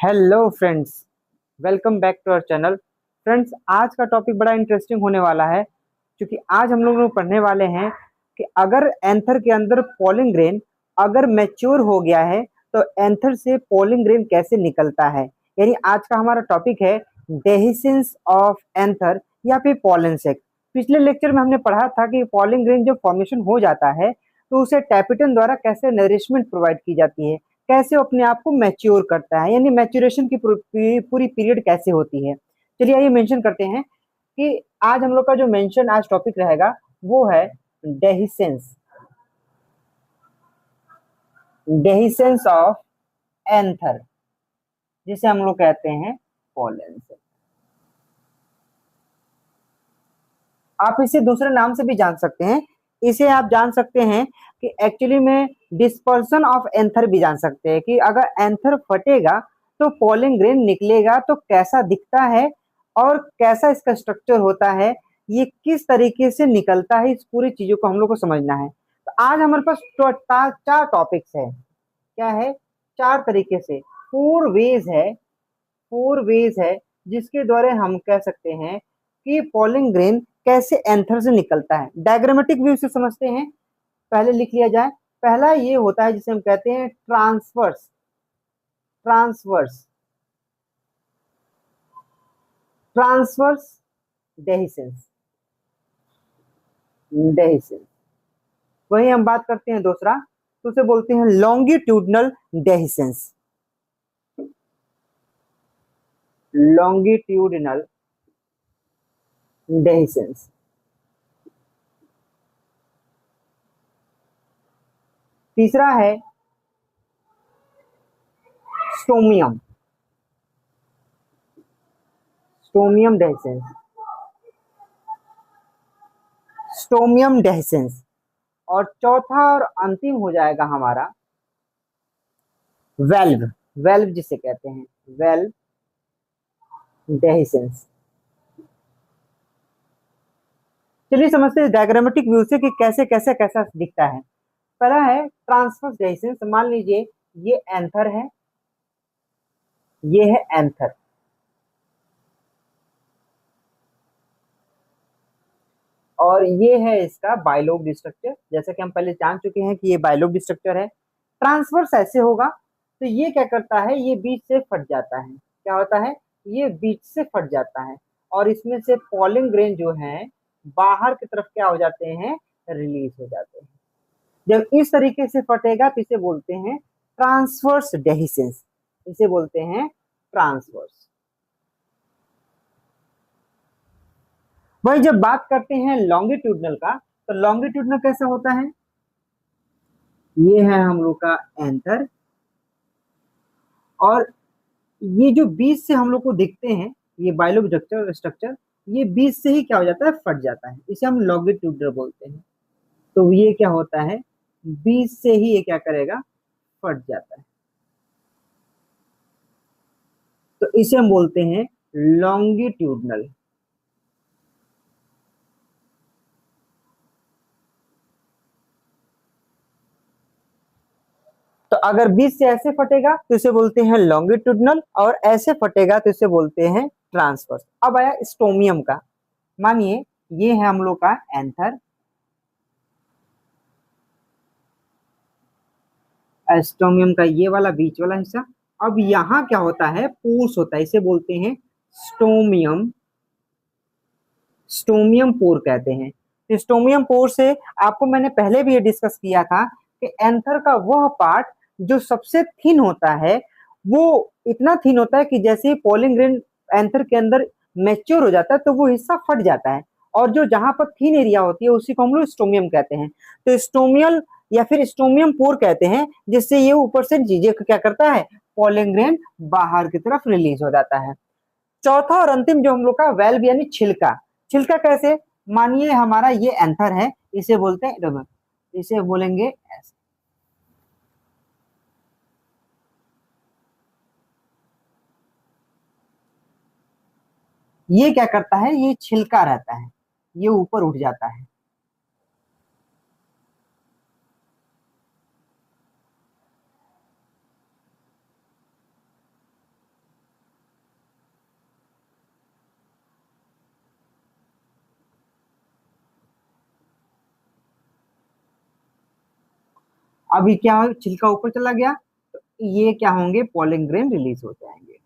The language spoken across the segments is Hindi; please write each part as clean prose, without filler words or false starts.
Hello friends, welcome back to our channel. Friends, आज का टॉपिक बड़ा इंटरेस्टिंग होने वाला है, क्योंकि आज हम लोग पढ़ने वाले हैं कि अगर एंथर के अंदर पोलिंग ग्रेन अगर मैच्योर हो गया है तो एंथर से पोलिंग ग्रेन कैसे निकलता है। यानी आज का हमारा टॉपिक है डेहिसेंस ऑफ एंथर या फिर पोलन सेक। पिछले लेक्चर में हमने पढ़ा था कि पोलिंग ग्रेन जब फॉर्मेशन हो जाता है तो उसे टैपिटन द्वारा कैसे नरिशमेंट प्रोवाइड की जाती है, कैसे वो अपने आप को मैच्योर करता है, यानी मैच्योरेशन की पूरी पीरियड कैसे होती है। चलिए आइए मेंशन करते हैं कि आज हम लोग का जो मेंशन आज टॉपिक रहेगा वो है डेहिसेंस डेहिसेंस ऑफ एंथर, जिसे हम लोग कहते हैं पोलन से। आप इसे दूसरे नाम से भी जान सकते हैं। इसे आप जान सकते हैं कि एक्चुअली में डिस्पर्सन ऑफ एंथर भी जान सकते हैं, कि अगर एंथर फटेगा तो पोलिंग ग्रेन निकलेगा तो कैसा दिखता है और कैसा इसका स्ट्रक्चर होता है, ये किस तरीके से निकलता है, इस पूरी चीजों को हम लोग को समझना है। तो आज हमारे पास चार टॉपिक्स है। क्या है? चार तरीके से, फोर वेज है जिसके द्वारा हम कह सकते हैं कि पोलिंग ग्रेन कैसे एंथर से निकलता है। डायग्रामेटिक व्यू से समझते हैं, पहले लिख लिया जाए। पहला ये होता है जिसे हम कहते हैं transverse transverse transverse dehiscence dehiscence वही हम बात करते हैं दूसरा, तो उसे बोलते हैं लॉन्गिट्यूडनल डेहिसेंस लॉन्गिट्यूडनल डेहिसेंस तीसरा है stomium stomium dehiscence stomium dehiscence और चौथा और अंतिम हो जाएगा हमारा वेल्व वेल्व जिसे कहते हैं वेल्व डेहिसेंस। चलिए समझते हैं डायग्रामेटिक व्यू से कि कैसे कैसे कैसा दिखता है। पहला है ट्रांसवर्स डेहिसेंस। मान लीजिए ये एंथर है, ये है एंथर, और ये है इसका बायलोब स्ट्रक्चर। जैसा कि हम पहले जान चुके हैं कि ये बायलोब स्ट्रक्चर है। ट्रांसवर्स ऐसे होगा तो ये क्या करता है, ये बीच से फट जाता है। क्या होता है? ये बीच से फट जाता है और इसमें से पॉलिंग ग्रेन जो है बाहर की तरफ क्या हो जाते हैं, रिलीज हो जाते हैं। जब इस तरीके से फटेगा तो इसे बोलते हैं ट्रांसवर्स डेहिसेंस, इसे बोलते हैं ट्रांसवर्स। वही जब बात करते हैं लॉन्गिट्यूडनल का, तो लॉन्गिट्यूडनल कैसा होता है? ये है हम लोग का एंथर, और ये जो बीच से हम लोग को दिखते हैं, ये बायलोब स्ट्रक्चर ये बीच से ही क्या हो जाता है, फट जाता है। इसे हम लॉन्गिट्यूडनल बोलते हैं। तो ये क्या होता है, बीच से ही ये क्या करेगा, फट जाता है। तो इसे हम बोलते हैं लॉन्गिट्यूडनल। तो अगर बीच से ऐसे फटेगा तो इसे बोलते हैं लॉन्गिट्यूडनल, और ऐसे फटेगा तो इसे बोलते हैं ट्रांसवर्स। अब आया स्टोमियम का। मानिए ये है हम लोग का एंथर, स्टोमियम का ये वाला बीच वाला हिस्सा। अब यहाँ क्या होता है, पोर्स होता है, इसे बोलते हैं स्टोमियम स्टोमियम पोर कहते हैं। तो स्टोमियम पोर से आपको मैंने पहले भी ये डिस्कस किया था कि एंथर का वह पार्ट जो सबसे थिन होता है, वो इतना थिन होता है कि जैसे ही पोलिंग ग्रेन एंथर के अंदर मैच्योर हो जाता है तो वो हिस्सा फट जाता है, और जो जहां पर थिन एरिया होती है उसी को हम लोग स्टोमियम कहते हैं। तो स्टोमियल या फिर स्टोमियम पोर कहते हैं, जिससे ये ऊपर से चीजें क्या करता है, पोलिंग ग्रेन बाहर की तरफ रिलीज हो जाता है। चौथा और अंतिम जो हम लोग का वेल्व यानी छिलका। छिलका कैसे? मानिए हमारा ये एंथर है, इसे बोलते हैं रबर, इसे बोलेंगे ऐसे। ये क्या करता है, ये छिलका रहता है, ये ऊपर उठ जाता है। अभी क्या हो, छिलका ऊपर चला गया तो ये क्या होंगे, पॉलन ग्रेन रिलीज हो जाएंगे।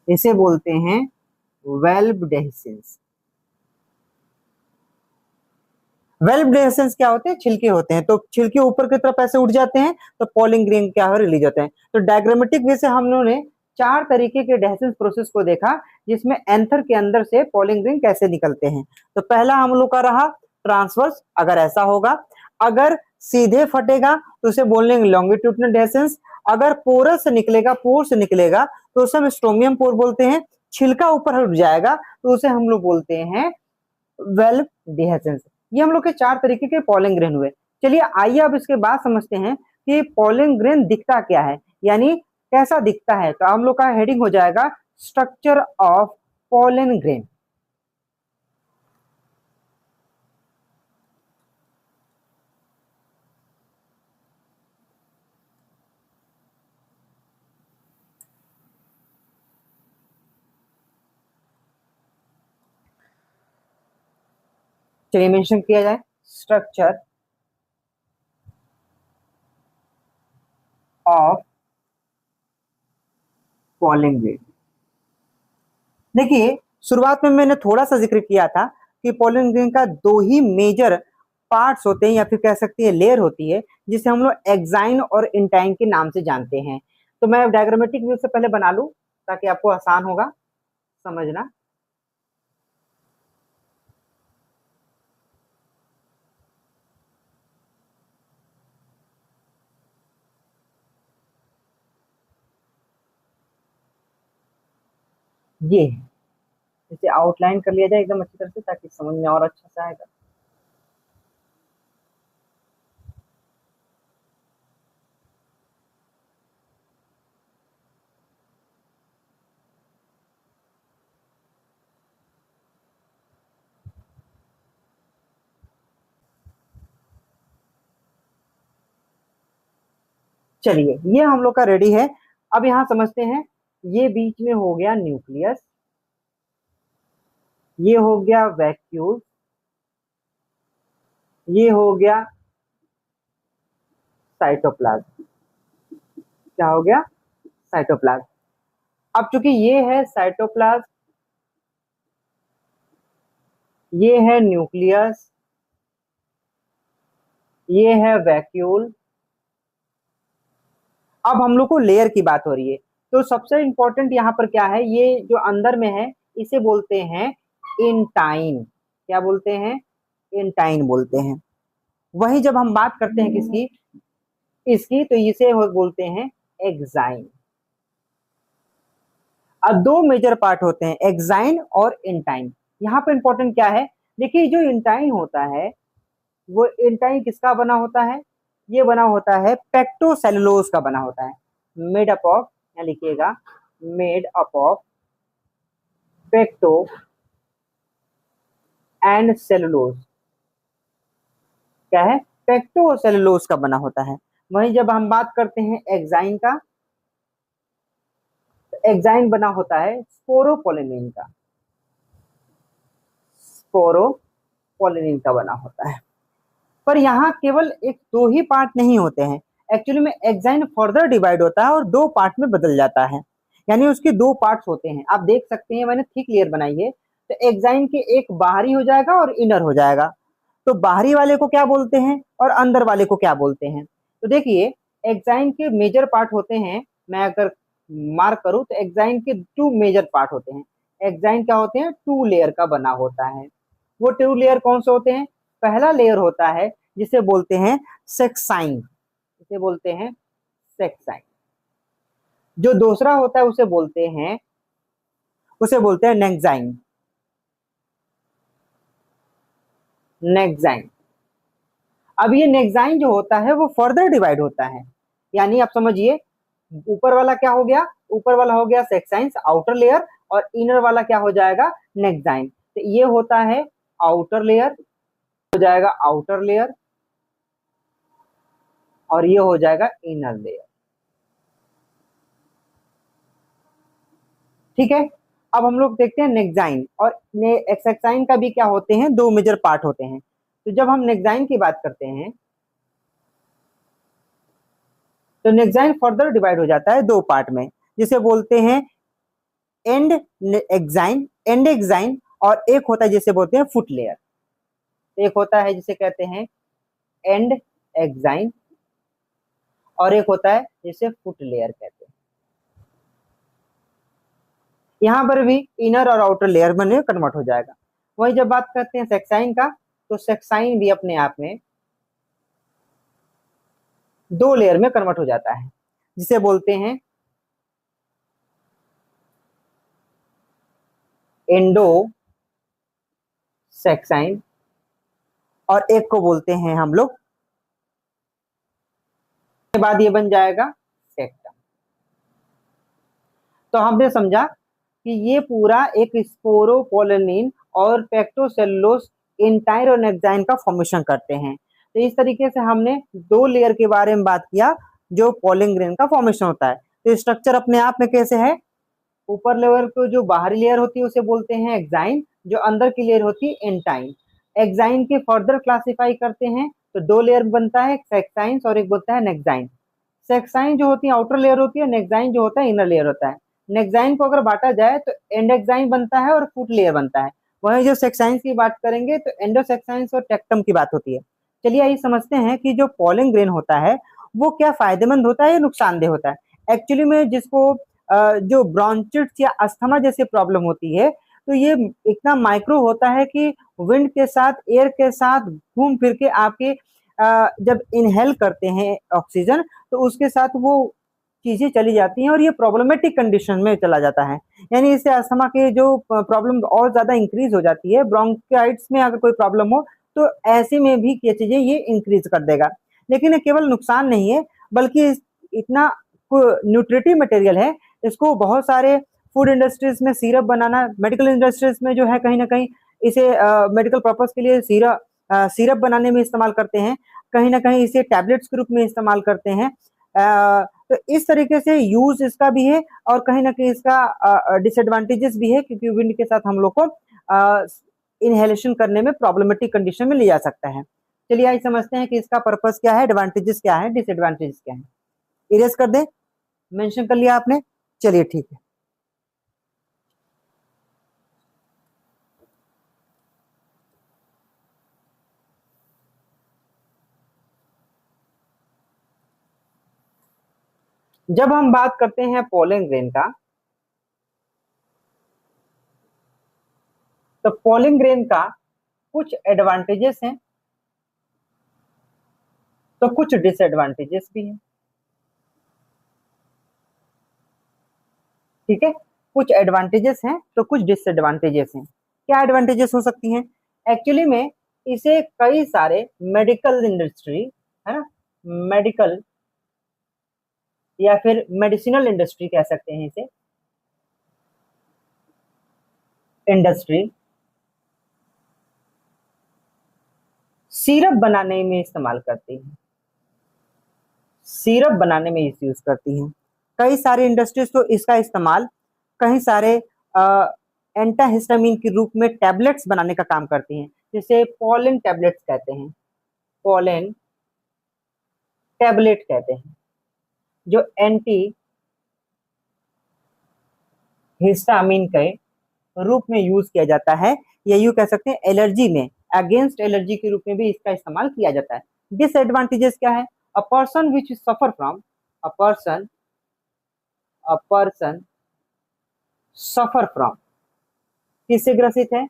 इसे बोलते हैं वेल्व डेhiscence। वेल्व डेhiscence क्या होते हैं, छिलके होते हैं, तो छिलके ऊपर की तरफ ऐसे उठ जाते हैं तो पॉलन ग्रेन क्या हो, रिलीज होते हैं। तो डायग्रामेटिक वे से हम लोगों ने 4 तरीके के डेhiscence प्रोसेस को देखा, जिसमें एंथर के अंदर से पॉलन ग्रेन कैसे निकलते हैं। तो पहला हम लोग का रहा ट्रांसवर्स, अगर ऐसा होगा। अगर सीधे फटेगा तो उसे बोलेंगे लॉन्गिट्यूडनल डेhiscence। अगर पोरस से निकलेगा, पोर से निकलेगा, तो उसे हम स्ट्रोमियम पोर बोलते हैं। छिलका ऊपर उठ जाएगा तो उसे हम लोग बोलते हैं वेल्व डेhiscence। ये हम लोग के 4 तरीके के पॉलन ग्रेन हुए। चलिए आइए अब इसके बाद समझते हैं कि पॉलन ग्रेन दिखता क्या है, यानी कैसा दिखता है। तो हम लोग का हेडिंग हो जाएगा स्ट्रक्चर ऑफ पॉलन ग्रेन। चलिए मेंशन किया जाए, स्ट्रक्चर ऑफ पॉलन ग्रेन। देखिए शुरुआत में मैंने थोड़ा सा जिक्र किया था कि पॉलन ग्रेन का 2 ही मेजर पार्ट्स होते हैं, या फिर कह सकते हैं लेयर होती है, जिसे हम लोग एक्साइन और इंटाइन के नाम से जानते हैं। तो मैं डायग्रामेटिक व्यू से पहले बना लूं ताकि आपको आसान होगा समझना। ये इसे आउटलाइन कर लिया जाए एकदम अच्छी तरह से ताकि समझ में और अच्छा से आएगा। चलिए ये हम लोग का रेडी है। अब यहाँ समझते हैं, ये बीच में हो गया न्यूक्लियस, ये हो गया वैक्यूल, ये हो गया साइटोप्लाज्म। क्या हो गया, साइटोप्लाज्म। अब चूंकि ये है साइटोप्लाज्म, ये है न्यूक्लियस, ये है वैक्यूल। अब हम लोग को लेयर की बात हो रही है, तो सबसे इंपॉर्टेंट यहाँ पर क्या है, ये जो अंदर में है इसे बोलते हैं इंटाइन। क्या बोलते हैं, इंटाइन बोलते हैं। वही जब हम बात करते हैं किसकी, इसकी, तो इसे बोलते हैं एक्साइन। अब 2 मेजर पार्ट होते हैं, एक्साइन और इंटाइन। यहाँ पे इंपॉर्टेंट क्या है, देखिए जो इंटाइन होता है वो इंटाइन किसका बना होता है, ये बना होता है पेक्टोसेलुलोज का बना होता है। मेड अप ऑफ, यहाँ लिखिएगा made up of pecto and cellulose. क्या है, पेक्टोसेलुलोज का बना होता है। वहीं जब हम बात करते हैं एक्साइन का, तो एक्साइन बना होता है स्पोरोपोलिनिन का, स्पोरोपोलिनिन का बना होता है। पर यहाँ केवल 2 ही पार्ट नहीं होते हैं, एक्चुअली में एक्साइन फर्दर डिवाइड होता है और 2 पार्ट में बदल जाता है, यानी उसके 2 पार्ट्स होते हैं। आप देख सकते हैं मैंने थिक लेयर बनाई है, तो एक्साइन के एक बाहरी हो जाएगा और इनर हो जाएगा। तो बाहरी वाले को क्या बोलते हैं और अंदर वाले को क्या बोलते हैं। तो देखिए एक्साइन के मेजर पार्ट होते हैं, मैं अगर मार्क करूं तो एक्साइन के 2 मेजर पार्ट होते हैं। एक्साइन क्या होते हैं, 2 लेयर का बना होता है। वो 2 लेयर कौन से होते हैं, पहला लेयर होता है जिसे बोलते हैं सेक्साइन, इसे बोलते हैं सेक्साइन। जो दूसरा होता है उसे बोलते हैं नेक्साइन, नेक्साइन। अब ये नेक्साइन जो होता है वो फर्दर डिवाइड होता है, यानी आप समझिए ऊपर वाला क्या हो गया, ऊपर वाला हो गया सेक्साइन आउटर लेयर, और इनर वाला क्या हो जाएगा, नेक्साइन। तो ये होता है आउटर लेयर, हो जाएगा आउटर लेयर, और ये हो जाएगा इनर लेयर। ठीक है, अब हम लोग देखते हैं नेक्साइन और एक्सेक्साइन का भी क्या होते हैं, 2 मेजर पार्ट होते हैं। तो जब हम नेक्साइन की बात करते हैं, तो नेक्साइन फर्दर डिवाइड हो जाता है दो पार्ट में, जिसे बोलते हैं एंड एक्साइन, एंड एक्साइन, और एक होता है जिसे बोलते हैं फुट लेयर। एक होता है जिसे कहते हैं एंड एक्साइन और एक होता है जिसे फुट लेयर कहते हैं। यहाँ पर भी इनर और आउटर लेयर में कन्वर्ट हो जाएगा। वही जब बात करते हैं सेक्साइन का, तो सेक्साइन भी अपने आप में दो लेयर में कन्वर्ट हो जाता है, जिसे बोलते हैं एंडो सेक्साइन, और एक को बोलते हैं हम लोग, के बाद ये बन जाएगा सेक्टम। तो हमने समझा कि ये पूरा एक स्पोरोपोलिन और पेक्टोसेलुलोज इंटायर और नेक्साइन का फॉर्मेशन करते हैं। तो इस तरीके से हमने दो लेयर के बारे में बात किया जो पॉलिन ग्रेन का फॉर्मेशन होता है। तो स्ट्रक्चर अपने आप में कैसे है, ऊपर लेवल को जो बाहरी लेयर होती है उसे बोलते हैं एक्साइन, जो अंदर की लेयर होती है एंटाइन। एक्साइन के फर्दर क्लासिफाई करते हैं तो दो लेयर बनता है, सेक्साइन और एक बोलता है नेक्साइन। सेक्साइन जो होती है आउटर लेयर होती है, नेक्साइन जो होता है इनर लेयर होता है। नेक्साइन को अगर बांटा जाए तो एंडेक्साइन बनता है और फुट लेयर बनता है। वहीं जो सेक्साइंस की बात करेंगे तो एंडोसेक्साइंस और टेक्टम की बात होती है। चलिए आइए समझते हैं कि जो पॉलिन ग्रेन होता है वो क्या फायदेमंद होता है या नुकसानदेह होता है। एक्चुअली में जिसको जो ब्रोंचिट्स या अस्थमा जैसे प्रॉब्लम होती है, तो ये इतना माइक्रो होता है कि विंड के साथ, एयर के साथ घूम फिर के आपके जब इनहेल करते हैं ऑक्सीजन तो उसके साथ वो चीजें चली जाती हैं और ये प्रॉब्लमेटिक कंडीशन में चला जाता है। यानी इससे अस्थमा के जो प्रॉब्लम और ज्यादा इंक्रीज हो जाती है। ब्रोंकाइटिस में अगर कोई प्रॉब्लम हो तो ऐसे में भी ये चीजें ये इंक्रीज कर देगा। लेकिन ये केवल नुकसान नहीं है, बल्कि इतना न्यूट्रिटिव मटेरियल है, इसको बहुत सारे फूड इंडस्ट्रीज में सिरप बनाना, मेडिकल इंडस्ट्रीज में जो है कहीं ना कहीं इसे मेडिकल पर्पज के लिए सिरप बनाने में इस्तेमाल करते हैं, कहीं ना कहीं इसे टैबलेट्स के रूप में इस्तेमाल करते हैं। तो इस तरीके से यूज इसका भी है और कहीं ना कहीं इसका डिसएडवांटेजेस भी है, क्योंकि विंड के साथ हम लोग को इनहेलेशन करने में प्रॉब्लमेटिक कंडीशन में ले जा सकता है। चलिए आइए समझते हैं कि इसका पर्पस क्या है, एडवांटेजेस क्या है, डिसएडवांटेजेस क्या है। इरेज कर दे, मेंशन कर लिया आपने, चलिए ठीक है। जब हम बात करते हैं पॉलिन ग्रेन का, तो पॉलिन ग्रेन का कुछ एडवांटेजेस हैं तो कुछ डिसएडवांटेजेस भी हैं। ठीक है, कुछ एडवांटेजेस हैं तो कुछ डिसएडवांटेजेस हैं। क्या एडवांटेजेस हो सकती हैं? एक्चुअली में इसे कई सारे मेडिकल इंडस्ट्री, है ना, मेडिकल या फिर मेडिसिनल इंडस्ट्री कह सकते हैं इसे, इंडस्ट्री सिरप बनाने में इस्तेमाल करती है, सिरप बनाने में इस यूज करती हैं। कई सारे इंडस्ट्रीज तो इसका इस्तेमाल कई सारे एंटाहिस्टामिन के रूप में टैबलेट्स बनाने का काम करती हैं, जिसे पॉलिन टैबलेट्स कहते हैं, पॉलिन टैबलेट कहते हैं, जो एंटी हिस्टामिन के रूप में यूज किया जाता है, या यूं कह सकते हैं एलर्जी में, अगेंस्ट एलर्जी के रूप में भी इसका इस्तेमाल किया जाता है। डिसएडवांटेजेस क्या है? A person which suffer from, a person suffer from, किससे ग्रसित है?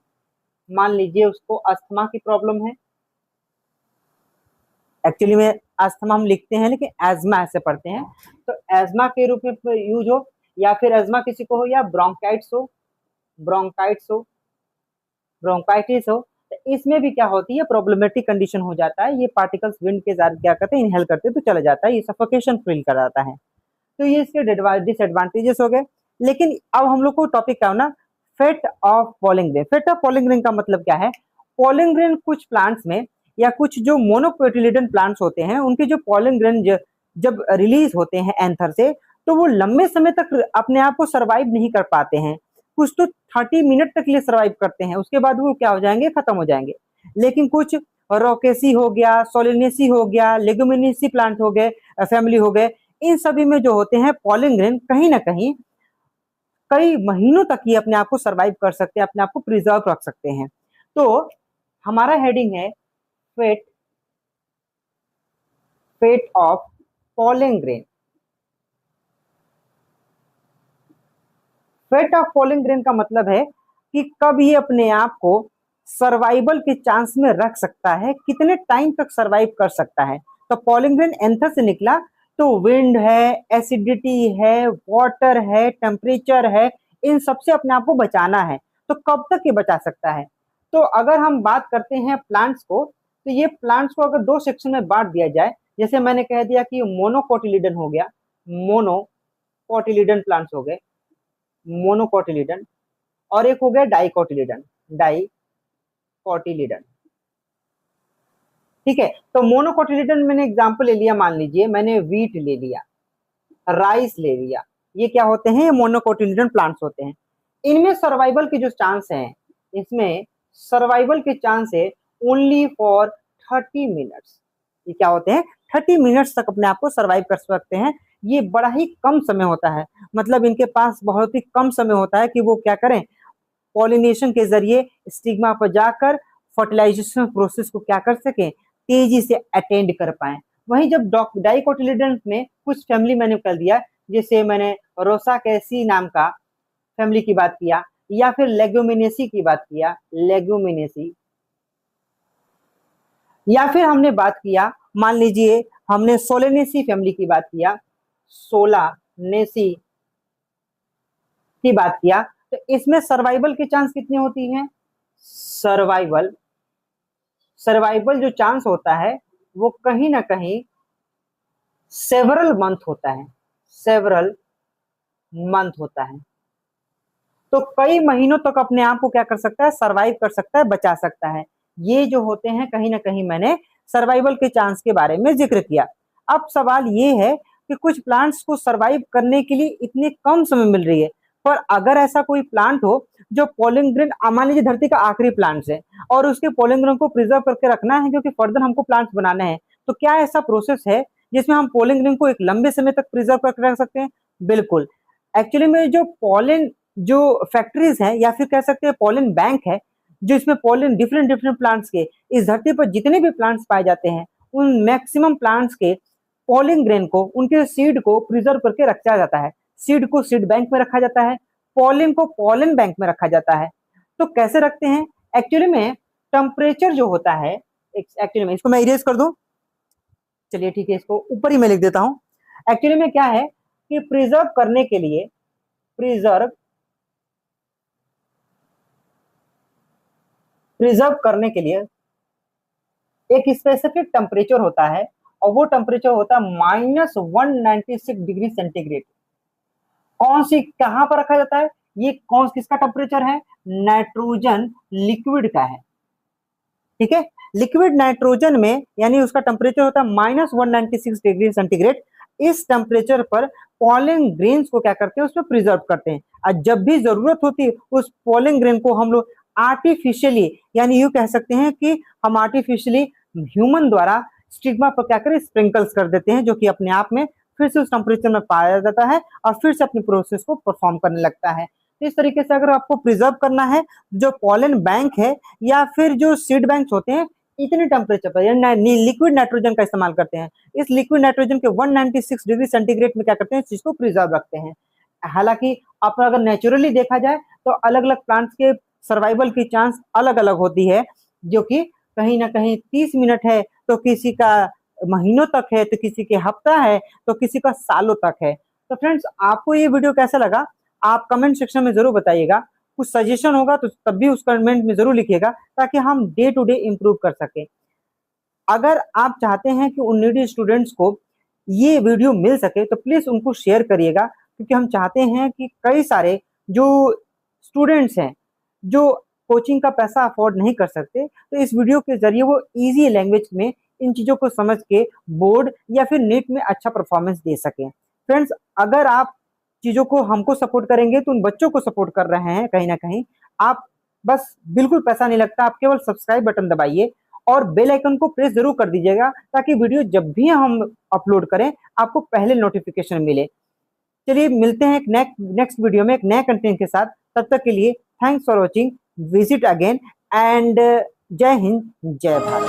मान लीजिए उसको अस्थमा की प्रॉब्लम है। एक्चुअली में अस्थमा हम लिखते हैं लेकिन एजमा ऐसे पढ़ते हैं, तो एजमा के रूप में यूज हो, या फिर एजमा किसी को हो, या ब्रोंकाइटिस हो, ब्रोंकाइटिस हो, तो इसमें भी क्या होती है, प्रॉब्लमेटिक कंडीशन हो जाता है। ये पार्टिकल्स विंड के साथ क्या करते हैं, इनहेल करते हैं तो चला जाता है, ये सफोकेशन फील कराता है। तो ये इसके डिसएडवांटेजेस हो गए। लेकिन अब हम लोग को टॉपिक क्या होना, fate of pollen grain. Fate of pollen grain का मतलब क्या है? पॉलिन ग्रेन कुछ प्लांट्स में या कुछ जो मोनोकोटिलिडन प्लांट्स होते हैं, उनके जो पॉलिन ग्रेन जब रिलीज होते हैं एंथर से, तो वो लंबे समय तक अपने आप को सर्वाइव नहीं कर पाते हैं। कुछ तो 30 मिनट तक लिए सर्वाइव करते हैं, उसके बाद वो क्या हो जाएंगे, खत्म हो जाएंगे। लेकिन कुछ रोकेसी हो गया, सोलिनेसी हो गया, लेगुमिनेसी प्लांट हो गए, फैमिली हो गए, इन सभी में जो होते हैं पॉलिन ग्रेन कहीं ना कहीं कई महीनों तक ये अपने आप को सरवाइव कर सकते हैं, अपने आप को प्रिजर्व रख सकते हैं। तो हमारा हेडिंग है fate fate of pollen grain. Fate of pollen grain का मतलब है कि कब ये अपने आप को सर्वाइवल के चांस में रख सकता है, कितने टाइम तक सर्वाइव कर सकता है। तो पॉलिन ग्रेन एंथर से निकला तो विंड है, एसिडिटी है, वाटर है, टेम्परेचर है, इन सबसे अपने आप को बचाना है। तो कब तक ये बचा सकता है? तो अगर हम बात करते हैं प्लांट्स को, तो ये प्लांट्स को अगर दो सेक्शन में बांट दिया जाए, जैसे मैंने कह दिया कि मोनोकोटिलीडन हो गया, मोनोकोटिलीडन प्लांट्स हो गए, मोनोकोटिलीडन, और एक हो गया डाइकोटिलीडन, डाइकोटिलीडन। ठीक है, तो मोनोकोटिलीडन मैंने एग्जांपल ले लिया, मान लीजिए मैंने वीट ले लिया, राइस ले लिया, ये क्या होते हैं? ये मोनोकोटिलीडन प्लांट्स होते हैं। इनमें सर्वाइवल के जो चांस हैं, इसमें सर्वाइवल के चांस है ओनली फॉर 30 मिनट्स। ये क्या होते हैं? 30 मिनट्स तक अपने आप को सर्वाइव कर सकते हैं। ये बड़ा ही कम समय होता है, मतलब इनके पास बहुत ही कम समय होता है कि वो क्या करें, पॉलिनेशन के जरिए स्टिग्मा पर जाकर फर्टिलाइजेशन प्रोसेस को क्या कर सके, तेजी से अटेंड कर पाए। वहीं जब डाइकोटिलीडन में कुछ फैमिली मैंने कर दिया, जैसे मैंने रोसाकेसी नाम का फैमिली की बात किया, या फिर लेग्यूमिनेसी की बात किया, लेग्यूमिनेसी, या फिर हमने बात किया, मान लीजिए हमने सोलेनेसी फैमिली की बात किया, सोलानेसी की बात किया, तो इसमें सर्वाइवल के चांस कितनी होती हैं? सर्वाइवल सर्वाइवल जो चांस होता है वो कहीं ना कहीं सेवरल मंथ होता है, सेवरल मंथ होता है। तो कई महीनों तक अपने आप को क्या कर सकता है, सरवाइव कर सकता है, बचा सकता है। ये जो होते हैं कहीं ना कहीं मैंने सर्वाइवल के चांस के बारे में जिक्र किया। अब सवाल ये है कि कुछ प्लांट्स को सरवाइव करने के लिए इतने कम समय मिल रही है, पर अगर ऐसा कोई प्लांट हो जो पॉलिन ग्रेन, मान लीजिए धरती का आखिरी प्लांट है और उसके पॉलिन ग्रेन को प्रिजर्व करके रखना है क्योंकि फर्दर हमको प्लांट्स बनाने हैं, तो क्या ऐसा प्रोसेस है जिसमें हम पॉलिन ग्रेन को एक लंबे समय तक प्रिजर्व करके रख सकते हैं? बिल्कुल। एक्चुअली में जो पॉलिन जो फैक्ट्रीज है या फिर कह सकते हैं पॉलिन बैंक है, जो इसमें पॉलिन डिफरेंट डिफरेंट प्लांट्स के, इस धरती पर जितने भी प्लांट्स पाए जाते हैं उन मैक्सिमम प्लांट्स के पॉलिन ग्रेन को, उनके सीड को प्रिजर्व करके रखा जाता है। सीड को सीड बैंक में रखा जाता है, पॉलिन को पॉलिन बैंक में रखा जाता है। तो कैसे रखते हैं? एक्चुअली में टेम्परेचर जो होता है, एक्चुअली में इसको मैं इरेज कर दूं, चलिए ठीक है, इसको ऊपर ही मैं लिख देता हूं। एक्चुअली में क्या है कि प्रिजर्व करने के लिए, प्रिजर्व करने के लिए एक स्पेसिफिक टेम्परेचर होता है, और वो टेम्परेचर होता है -196 डिग्री सेंटीग्रेड। कौन सी, कहां पर रखा जाता है? ये कौन किसका टेम्परेचर है? नाइट्रोजन लिक्विड का है। ठीक है, लिक्विड नाइट्रोजन में यानी उसका टेम्परेचर होता है -196 डिग्री सेंटीग्रेड। इस टेम्परेचर पर पॉलिन ग्रेन्स को क्या करते हैं, उसमें प्रिजर्व करते हैं। और जब भी जरूरत होती है उस पॉलिन ग्रेन को हम लोग आर्टिफिशियली, यानी यूं कह सकते हैं कि हम आर्टिफिशियली ह्यूमन द्वारा स्टिग्मा पर क्या करें, स्प्रिंकल्स कर देते हैं, जो कि अपने आप में फिर से उस टेम्परेचर में पाया जाता है और फिर से अपनी प्रोसेस को परफॉर्म करने लगता है। तो इस तरीके से अगर आपको प्रिजर्व करना है, जो पॉलिन बैंक है या फिर जो सीड बैंक होते हैं, इतने टेम्परेचर पर लिक्विड नाइट्रोजन का इस्तेमाल करते हैं। इस लिक्विड नाइट्रोजन के 196 डिग्री सेंटीग्रेड में क्या करते हैं, इस चीज को प्रिजर्व रखते हैं। हालांकि आप अगर नेचुरली देखा जाए तो अलग अलग प्लांट्स के सर्वाइवल की चांस अलग अलग होती है, जो कि कहीं ना कहीं 30 मिनट है तो किसी का महीनों तक है, तो किसी के हफ्ता है, तो किसी का सालों तक है। तो फ्रेंड्स, आपको ये वीडियो कैसा लगा आप कमेंट सेक्शन में जरूर बताइएगा। कुछ सजेशन होगा तो तब भी उस कमेंट में जरूर लिखिएगा, ताकि हम डे टू डे इम्प्रूव कर सकें। अगर आप चाहते हैं कि उन नीडी स्टूडेंट्स को ये वीडियो मिल सके तो प्लीज उनको शेयर करिएगा, क्योंकि हम चाहते हैं कि कई सारे जो स्टूडेंट्स हैं जो कोचिंग का पैसा अफोर्ड नहीं कर सकते, तो इस वीडियो के जरिए वो इजी लैंग्वेज में इन चीजों को समझ के बोर्ड या फिर नीट में अच्छा परफॉर्मेंस दे सकें। फ्रेंड्स, अगर आप चीजों को हमको सपोर्ट करेंगे तो उन बच्चों को सपोर्ट कर रहे हैं कहीं ना कहीं आप। बस बिल्कुल पैसा नहीं लगता, आप केवल सब्सक्राइब बटन दबाइए और बेल आइकन को प्रेस जरूर कर दीजिएगा ताकि वीडियो जब भी हम अपलोड करें आपको पहले नोटिफिकेशन मिले। चलिए मिलते हैं एक नेक्स्ट वीडियो में एक नए कंटेंट के साथ। तब तक के लिए thanks for watching, visit again and जय हिंद जय भारत।